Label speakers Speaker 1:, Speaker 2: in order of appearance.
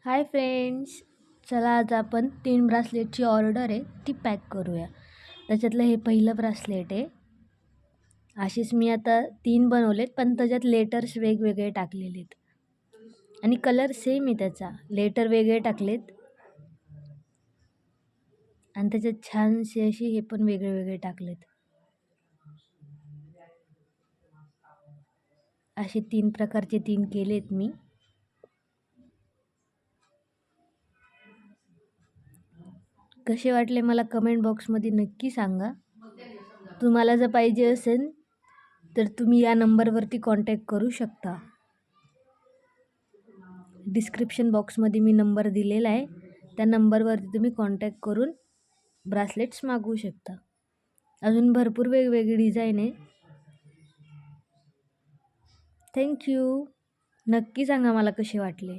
Speaker 1: Hi friends, चला आज आपण 3 ब्रासलेटची ऑर्डर आहे ती पॅक करूया. त्याच्यातलं हे पहिलं ब्रासलेट आहे. अशीच मी आता 3 बनवलेत, पण त्याच्यात लेटर्स वेगवेगळे टाकलेले आहेत आणि कलर सेम आहे त्याचा. लेटर वेगळे टाकलेत आणि त्याच्यात छानशी अशी हे पण वेगळे वेगळे टाकलेत. असे 3 प्रकारचे 3 केलेत मी. कसे वाटले मला कमेंट बॉक्समध्ये नक्की सांगा. तुम्हाला जर पाहिजे असेल तर तुम्ही या नंबरवरती कॉन्टॅक्ट करू शकता. डिस्क्रिप्शन बॉक्समध्ये मी नंबर दिलेला आहे, त्या नंबरवरती तुम्ही कॉन्टॅक्ट करून ब्रासलेट्स मागवू शकता. अजून भरपूर वेगवेगळी डिझाईन आहे. थँक्यू. नक्की सांगा मला कसे वाटले.